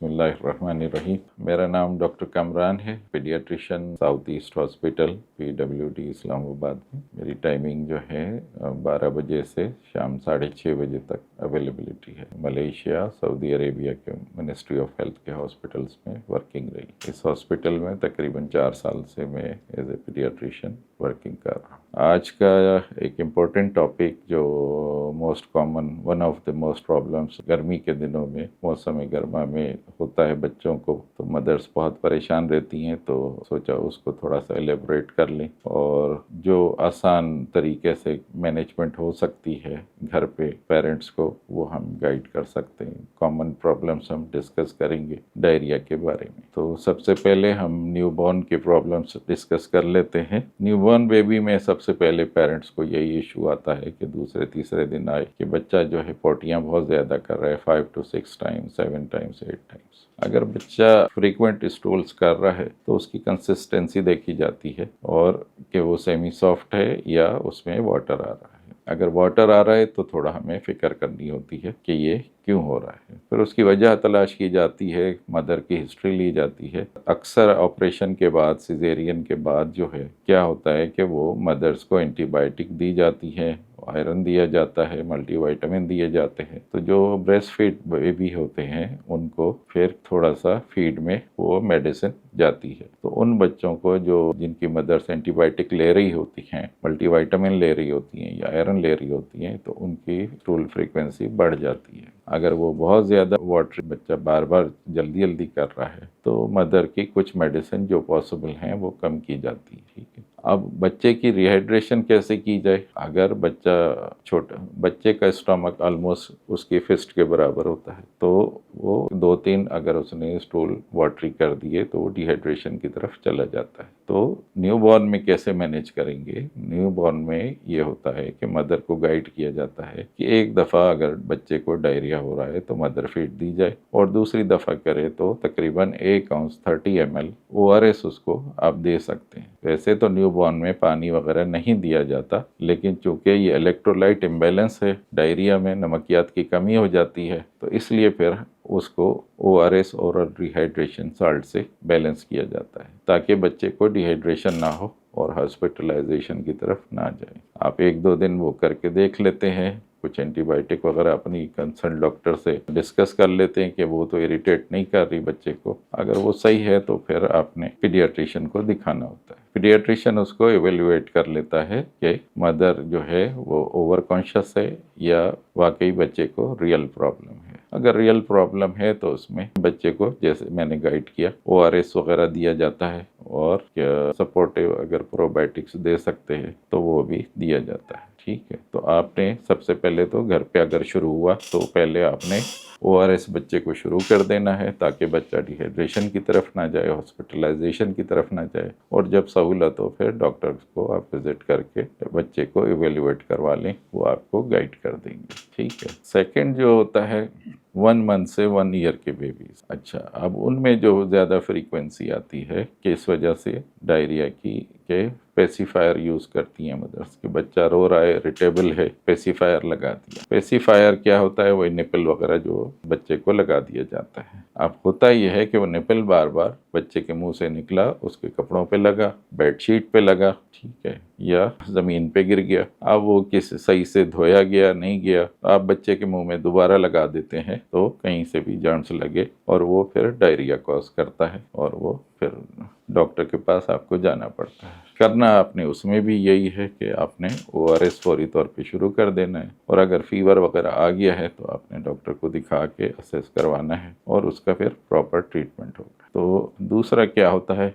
बिस्मिल्लाहिर्रहमानिर्रहीम। मेरा नाम डॉक्टर कामरान है, paediatrician south east hospital PWD Islamabad में। मेरी टाइमिंग जो है 12 बजे से शाम 6:30 बजे तक अवेलेबिलिटी है। मलेशिया, सऊदी अरेबिया के मिनिस्ट्री ऑफ हेल्थ के हॉस्पिटल्स में वर्किंग रही। इस हॉस्पिटल में तकरीबन 4 साल से मैं एज ए पीडियाट्रिशियन वर्किंग कर रहा हूँ। आज का एक इम्पोर्टेंट टॉपिक जो most common one of the most problems गर्मी के दिनों में मौसम गर्मा में होता है बच्चों को, तो मदर्स बहुत परेशान रहती हैं, तो सोचा उसको थोड़ा सा एलेबोरेट कर लें और जो आसान तरीके से मैनेजमेंट हो सकती है घर पे पेरेंट्स को, वो हम गाइड कर सकते हैं। कॉमन प्रॉब्लम्स हम डिस्कस करेंगे डायरिया के बारे में। तो सबसे पहले हम न्यूबॉर्न के प्रॉब्लम्स डिस्कस कर लेते हैं। न्यूबॉर्न बेबी में सबसे पहले पेरेंट्स को यही इशू आता है कि दूसरे तीसरे दिन आए कि बच्चा जो है पोटियाँ बहुत ज़्यादा कर रहा है, 5 to 6 टाइम्स, 7 टाइम्स, 8 टाइम्स। अगर बच्चा फ्रीक्वेंट स्टूल्स कर रहा है तो उसकी कंसिस्टेंसी देखी जाती है और कि वो सेमी सॉफ्ट है या उसमें वाटर आ रहा है। अगर वाटर आ रहा है तो थोड़ा हमें फिक्र करनी होती है कि ये क्यों हो रहा है। फिर उसकी वजह तलाश की जाती है, मदर की हिस्ट्री ली जाती है। अक्सर ऑपरेशन के बाद, सिजेरियन के बाद जो है क्या होता है कि वो मदर्स को एंटीबायोटिक दी जाती है, आयरन दिया जाता है, मल्टीविटामिन दिए जाते हैं। तो जो ब्रेस्ट फीड बेबी होते हैं उनको फिर थोड़ा सा फीड में वो मेडिसिन जाती है। तो उन बच्चों को जो जिनकी मदर्स एंटीबायोटिक ले रही होती हैं, मल्टीविटामिन ले रही होती हैं या आयरन ले रही होती हैं, तो उनकी स्टूल फ्रीक्वेंसी बढ़ जाती है। अगर वो बहुत ज़्यादा वाटर बच्चा बार बार जल्दी जल्दी कर रहा है तो मदर की कुछ मेडिसिन जो पॉसिबल हैं वो कम की जाती है। ठीक है। अब बच्चे की रिहाइड्रेशन कैसे की जाए? अगर बच्चा बच्चे का स्टमक ऑलमोस्ट उसकी फिस्ट के बराबर होता है तो वो 2-3 अगर उसने स्टूल वाटरी कर दिए तो वो डिहाइड्रेशन की तरफ चला जाता है। तो न्यूबॉर्न में कैसे मैनेज करेंगे? न्यूबॉर्न में ये होता है कि मदर को गाइड किया जाता है कि एक दफ़ा अगर बच्चे को डायरिया हो रहा है तो मदर फीड दी जाए और दूसरी दफ़ा करे तो तकरीबन 1 आउंस 30 ml ORS उसको आप दे सकते हैं। वैसे तो न्यूबॉर्न में पानी वगैरह नहीं दिया जाता, लेकिन चूंकि ये इलेक्ट्रोलाइट इम्बैलेंस है, डायरिया में नमकियात की कमी हो जाती है, तो इसलिए फिर उसको ORS और रिहाइड्रेशन साल्ट से बैलेंस किया जाता है ताकि बच्चे को डिहाइड्रेशन ना हो और हॉस्पिटलाइजेशन की तरफ ना जाए। आप 1-2 दिन वो करके देख लेते हैं, कुछ एंटीबायोटिक वगैरह अपनी कंसर्न डॉक्टर से डिस्कस कर लेते हैं कि वो तो इरिटेट नहीं कर रही बच्चे को। अगर वो सही है तो फिर आपने पीडियाट्रिशियन को दिखाना होता है। पीडियाट्रिशियन उसको एवेल्युएट कर लेता है कि मदर जो है वो ओवर कॉन्शियस है या वाकई बच्चे को रियल प्रॉब्लम है। अगर रियल प्रॉब्लम है तो उसमें बच्चे को जैसे मैंने गाइड किया ORS वगैरह दिया जाता है और सपोर्टिव अगर प्रोबायोटिक्स दे सकते हैं तो वो भी दिया जाता है। ठीक है। तो आपने सबसे पहले तो घर पे अगर शुरू हुआ तो पहले आपने ORS बच्चे को शुरू कर देना है ताकि बच्चा डिहाइड्रेशन की तरफ ना जाए, हॉस्पिटलाइजेशन की तरफ ना जाए। और जब सहूलत हो फिर डॉक्टर को आप विजिट करके बच्चे को इवेल्युएट करवा लें, वो आपको गाइड कर देंगे। ठीक है। सेकंड जो होता है 1 मंथ से 1 ईयर के बेबीज। अच्छा, अब उनमें जो ज़्यादा फ्रीक्वेंसी आती है कि इस वजह से डायरिया की के पेसिफायर यूज़ करती हैं मदर्स कि बच्चा रो रहा है, इरिटेबल है, पेसिफायर लगा दिया। पेसिफायर क्या होता है? वही निपल वगैरह जो बच्चे को लगा दिया जाता है। अब होता यह है कि वो निपल बार बार बच्चे के मुंह से निकला, उसके कपड़ों पे लगा, बेडशीट पे लगा, ठीक है, या ज़मीन पे गिर गया। अब वो किस सही से धोया गया नहीं गया, आप बच्चे के मुंह में दोबारा लगा देते हैं तो कहीं से भी जर्म्स लगे और वो फिर डायरिया कॉज करता है और वो फिर डॉक्टर के पास आपको जाना पड़ता है। करना आपने उसमें भी यही है कि आपने ORS फौरी तौर पे शुरू कर देना है और अगर फीवर वगैरह आ गया है तो आपने डॉक्टर को दिखा के असेस करवाना है और उसका फिर प्रॉपर ट्रीटमेंट होगा। तो दूसरा क्या होता है?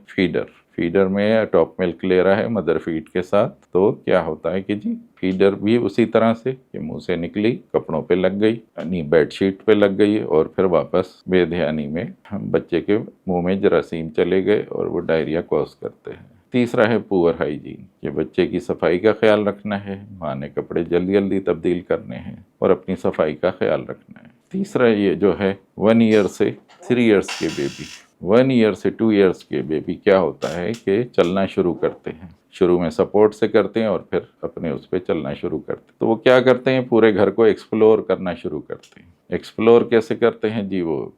फीडर में टॉप मिल्क ले रहा है मदर फीड के साथ, तो क्या होता है कि जी फीडर भी उसी तरह से कि मुंह से निकली, कपड़ों पे लग गई, यानी बेडशीट पे लग गई और फिर वापस बेध्यानी में बच्चे के मुंह में जरासीम चले गए और वो डायरिया कॉज करते हैं। तीसरा है पुअर हाइजीन, कि बच्चे की सफाई का ख्याल रखना है, माँ ने कपड़े जल्दी जल्दी तब्दील करने हैं और अपनी सफाई का ख्याल रखना है। तीसरा ये जो है 1 ईयर से 3 ईयर्स के बेबी, 1 ईयर से 2 ईयर्स के बेबी क्या होता है कि चलना शुरू करते हैं। शुरू में सपोर्ट से करते हैं और फिर अपने उस पर चलना शुरू करते हैं। तो वो क्या करते हैं? पूरे घर को एक्सप्लोर करना शुरू करते हैं। एक्सप्लोर कैसे करते हैं जी, वो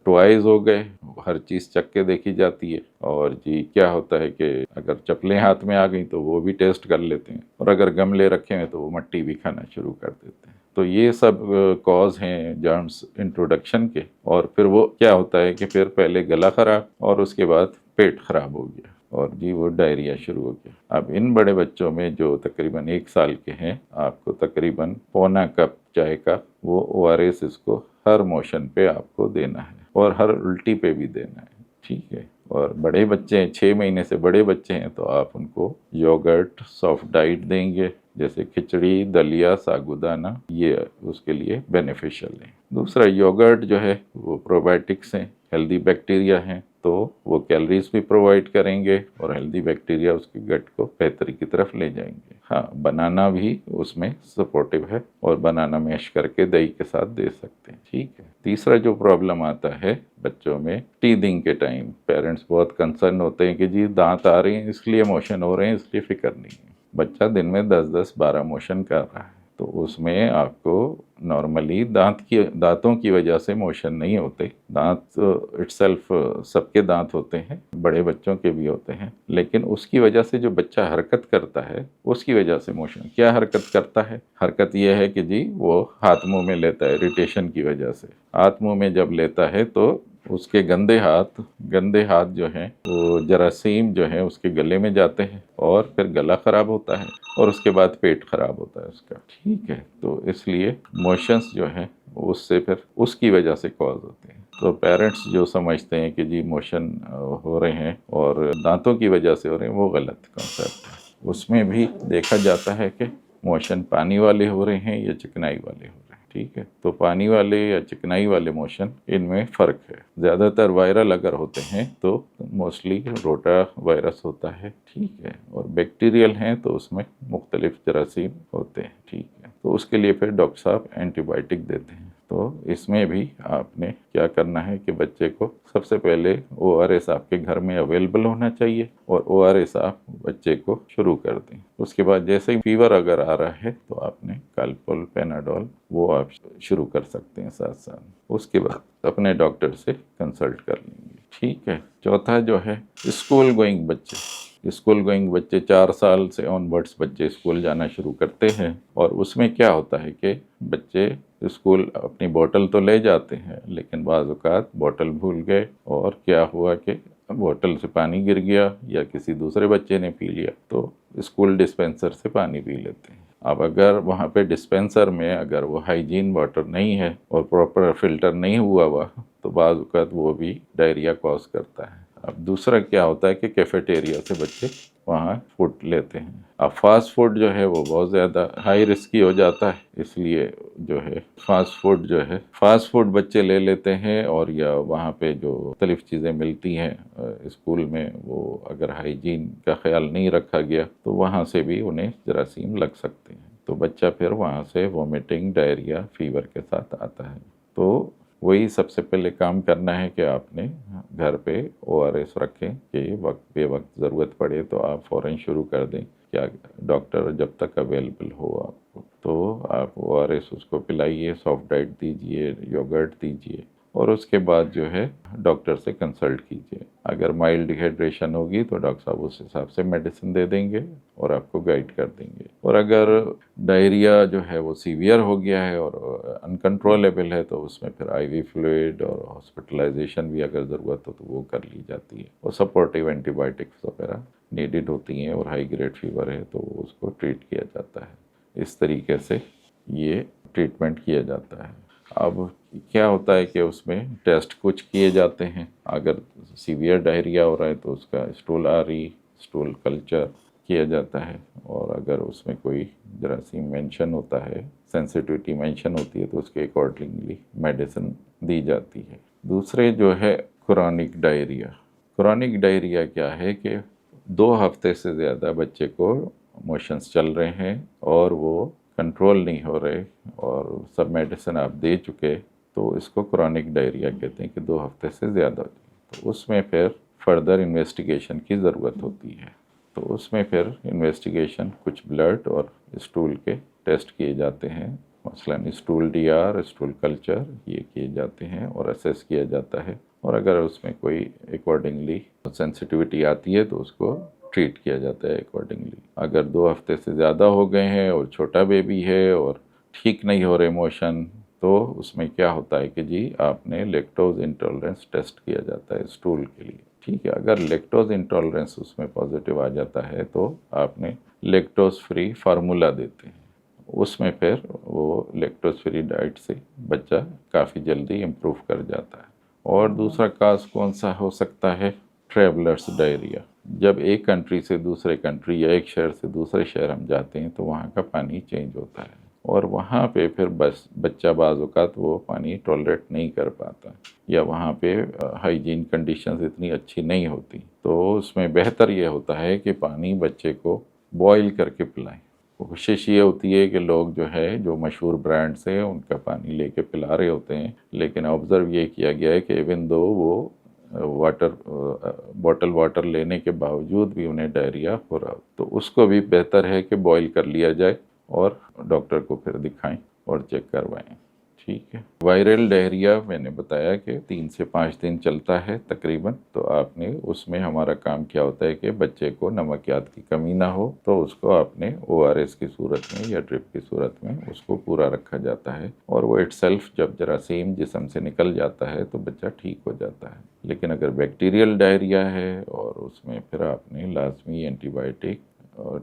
टॉयज हो गए, हर चीज़ चख के देखी जाती है। और जी क्या होता है कि अगर चप्पलें हाथ में आ गई तो वो भी टेस्ट कर लेते हैं, और अगर गमले रखे हैं तो वो मट्टी भी खाना शुरू कर देते हैं। तो ये सब कॉज हैं जर्म्स इंट्रोडक्शन के। और फिर वो क्या होता है कि फिर पहले गला खराब और उसके बाद पेट खराब हो गया और जी वो डायरिया शुरू हो गया। अब इन बड़े बच्चों में जो तकरीबन 1 साल के हैं, आपको तकरीबन पौना कप चाय का वो ORS इसको हर मोशन पे आपको देना है और हर उल्टी पे भी देना है, ठीक है। और बड़े बच्चे हैं, 6 महीने से बड़े बच्चे हैं, तो आप उनको योगर्ट, सॉफ्ट डाइट देंगे, जैसे खिचड़ी, दलिया, साबूदाना, ये उसके लिए बेनिफिशियल है। दूसरा, योगर्ट जो है वो प्रोबायोटिक्स हैं, हेल्दी बैक्टीरिया हैं, तो वो कैलोरीज भी प्रोवाइड करेंगे और हेल्दी बैक्टीरिया उसके गट को बेहतरी की तरफ ले जाएंगे। हाँ, बनाना भी उसमें सपोर्टिव है और बनाना मैश करके दही के साथ दे सकते हैं, ठीक है। तीसरा जो प्रॉब्लम आता है बच्चों में, टीदिंग के टाइम पेरेंट्स बहुत कंसर्न होते हैं कि जी दांत आ रहे हैं इसलिए मोशन हो रहे हैं, इसलिए फिक्र नहीं है। बच्चा दिन में 10-10, 12 मोशन कर रहा है, तो उसमें आपको नॉर्मली दांतों की वजह से मोशन नहीं होते। दांत इटसेल्फ सबके दांत होते हैं, बड़े बच्चों के भी होते हैं, लेकिन उसकी वजह से जो बच्चा हरकत करता है उसकी वजह से मोशन। क्या हरकत करता है? हरकत यह है कि जी वो हाथ मुंह में लेता है, इरिटेशन की वजह से। हाथ मुंह में जब लेता है तो उसके गंदे हाथ जो हैं वो जरासीम जो है उसके गले में जाते हैं और फिर गला खराब होता है और उसके बाद पेट खराब होता है उसका, ठीक है। तो इसलिए मोशंस जो है उससे फिर उसकी वजह से कॉज होते हैं। तो पेरेंट्स जो समझते हैं कि जी मोशन हो रहे हैं और दांतों की वजह से हो रहे हैं, वो गलत कॉन्सेप्ट है। उसमें भी देखा जाता है कि मोशन पानी वाले हो रहे हैं या चिकनाई वाले हो रहे हैं, ठीक है। तो पानी वाले या चिकनाई वाले मोशन, इनमें फ़र्क है। ज़्यादातर वायरल अगर होते हैं तो मोस्टली रोटा वायरस होता है, ठीक है। और बैक्टीरियल हैं तो उसमें मुख्तलिफ जरासीम होते हैं, ठीक है। तो उसके लिए फिर डॉक्टर साहब एंटीबायोटिक देते हैं। तो इसमें भी आपने क्या करना है कि बच्चे को सबसे पहले ORS आपके घर में अवेलेबल होना चाहिए और ORS आप बच्चे को शुरू कर दें। उसके बाद जैसे ही फीवर अगर आ रहा है तो आपने कालपोल, पेनाडोल वो आप शुरू कर सकते हैं साथ साथ। उसके बाद अपने डॉक्टर से कंसल्ट कर लेंगे, ठीक है। चौथा जो है स्कूल गोइंग बच्चे 4 साल से ऑनवर्ड्स बच्चे स्कूल जाना शुरू करते हैं। और उसमें क्या होता है कि बच्चे स्कूल अपनी बोतल तो ले जाते हैं, लेकिन बाज़ औक़ात बोतल भूल गए और क्या हुआ कि बोतल से पानी गिर गया या किसी दूसरे बच्चे ने पी लिया, तो स्कूल डिस्पेंसर से पानी पी लेते हैं। अब अगर वहाँ पे डिस्पेंसर में अगर वो हाइजीन वाटर नहीं है और प्रॉपर फिल्टर नहीं हुआ तो बाज़ औक़ात वो भी डायरिया कॉज करता है। अब दूसरा क्या होता है कि कैफेटेरिया से बच्चे वहाँ फूड लेते हैं। अब फास्ट फूड जो है वो बहुत ज़्यादा हाई रिस्की हो जाता है, इसलिए जो है फास्ट फूड बच्चे ले लेते हैं। और या वहाँ पे जो मुख्तलिफ़ चीज़ें मिलती हैं स्कूल में, वो अगर हाइजीन का ख्याल नहीं रखा गया तो वहाँ से भी उन्हें जरासीम लग सकते हैं। तो बच्चा फिर वहाँ से वॉमिटिंग, डायरिया, फीवर के साथ आता है। तो वही सबसे पहले काम करना है कि आपने घर पे ORS रखें कि वक्त पे वक्त ज़रूरत पड़े तो आप फ़ौरन शुरू कर दें। क्या डॉक्टर जब तक अवेलेबल हो आपको, तो आप ORS उसको पिलाइए, सॉफ्ट डाइट दीजिए, योगर्ट दीजिए और उसके बाद जो है डॉक्टर से कंसल्ट कीजिए। अगर माइल्ड डिहाइड्रेशन होगी तो डॉक्टर साहब उस हिसाब से मेडिसिन दे देंगे और आपको गाइड कर देंगे। और अगर डायरिया जो है वो सीवियर हो गया है और अनकंट्रोलेबल है तो उसमें फिर IV फ्लूइड और हॉस्पिटलाइजेशन भी अगर ज़रूरत हो तो वो कर ली जाती है और सपोर्टिव एंटीबायोटिक्स वगैरह नीडेड होती हैं। और हाई ग्रेड फीवर है तो उसको ट्रीट किया जाता है। इस तरीके से ये ट्रीटमेंट किया जाता है। अब क्या होता है कि उसमें टेस्ट कुछ किए जाते हैं। अगर सीवियर डायरिया हो रहा है तो उसका स्टूल कल्चर किया जाता है और अगर उसमें कोई जरासीम मेंशन होता है, सेंसिटिविटी मेंशन होती है, तो उसके अकॉर्डिंगली मेडिसिन दी जाती है। दूसरे जो है क्रोनिक डायरिया क्या है कि 2 हफ्ते से ज़्यादा बच्चे को मोशंस चल रहे हैं और वो कंट्रोल नहीं हो रहे और सब मेडिसिन आप दे चुके, तो इसको क्रोनिक डायरिया कहते हैं कि 2 हफ्ते से ज़्यादा। तो उसमें फिर फर्दर इन्वेस्टिगेशन की ज़रूरत होती है। तो उसमें फिर इन्वेस्टिगेशन कुछ ब्लड और स्टूल के टेस्ट किए जाते हैं मसलन स्टूल डीआर, स्टूल कल्चर, ये किए जाते हैं और असेस किया जाता है। और अगर उसमें कोई अकॉर्डिंगली सेंसिटिविटी आती है तो उसको ट्रीट किया जाता है अकॉर्डिंगली। अगर 2 हफ्ते से ज़्यादा हो गए हैं और छोटा बेबी है और ठीक नहीं हो रहे मोशन, तो उसमें क्या होता है कि जी आपने लैक्टोज इंटॉलरेंस टेस्ट किया जाता है स्टूल के लिए। ठीक है, अगर लैक्टोज इंटॉलरेंस उसमें पॉजिटिव आ जाता है तो आपने लैक्टोज फ्री फार्मूला देते हैं। उसमें फिर वो लैक्टोज फ्री डाइट से बच्चा काफ़ी जल्दी इम्प्रूव कर जाता है। और दूसरा काज कौन सा हो सकता है? Travellers diarrhoea. जब एक कंट्री से दूसरे कंट्री या एक शहर से दूसरे शहर हम जाते हैं तो वहाँ का पानी चेंज होता है और वहाँ पे फिर बस बच्चा बाज़ औक़ात वो पानी टॉलरेट नहीं कर पाता या वहाँ पे हाइजीन कंडीशंस इतनी अच्छी नहीं होती, तो उसमें बेहतर ये होता है कि पानी बच्चे को बॉईल करके पिलाएं। कोशिश ये होती है कि लोग जो है जो मशहूर ब्रांड्स हैं उनका पानी लेके पिला रहे होते हैं, लेकिन ऑब्ज़र्व ये किया गया है कि इवन दो वो बॉटल वाटर लेने के बावजूद भी उन्हें डायरिया हो रहा हो, तो उसको भी बेहतर है कि बॉईल कर लिया जाए और डॉक्टर को फिर दिखाएं और चेक करवाएं। ठीक है। वायरल डायरिया मैंने बताया कि 3 से 5 दिन चलता है तकरीबन, तो आपने उसमें हमारा काम क्या होता है कि बच्चे को नमकियात की कमी ना हो तो उसको आपने ORS की सूरत में या ड्रिप की सूरत में उसको पूरा रखा जाता है और वो इटसेल्फ जब जरासीम जिस्म से निकल जाता है तो बच्चा ठीक हो जाता है। लेकिन अगर बैक्टीरियल डायरिया है और उसमें फिर आपने लाजमी एंटीबायोटिक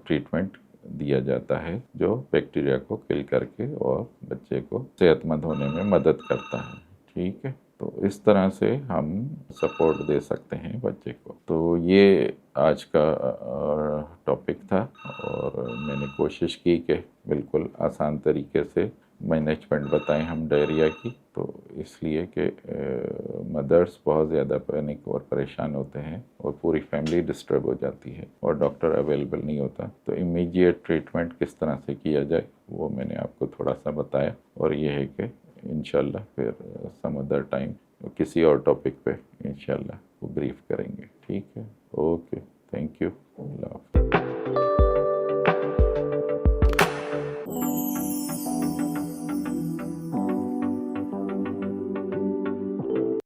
ट्रीटमेंट दिया जाता है जो बैक्टीरिया को किल करके और बच्चे को सेहतमंद होने में मदद करता है। ठीक है, तो इस तरह से हम सपोर्ट दे सकते हैं बच्चे को। तो ये आज का टॉपिक था और मैंने कोशिश की कि बिल्कुल आसान तरीके से मैनेजमेंट बताएं हम डायरिया की, तो इसलिए कि मदर्स बहुत ज़्यादा पैनिक और परेशान होते हैं और पूरी फैमिली डिस्टर्ब हो जाती है और डॉक्टर अवेलेबल नहीं होता, तो इमीडिएट ट्रीटमेंट किस तरह से किया जाए वो मैंने आपको थोड़ा सा बताया। और ये है कि इंशाल्लाह फिर सम अदर टाइम किसी और टॉपिक पे इंशाल्लाह वो ब्रीफ करेंगे। ठीक है, ओके, थैंक यू, अल्लाह।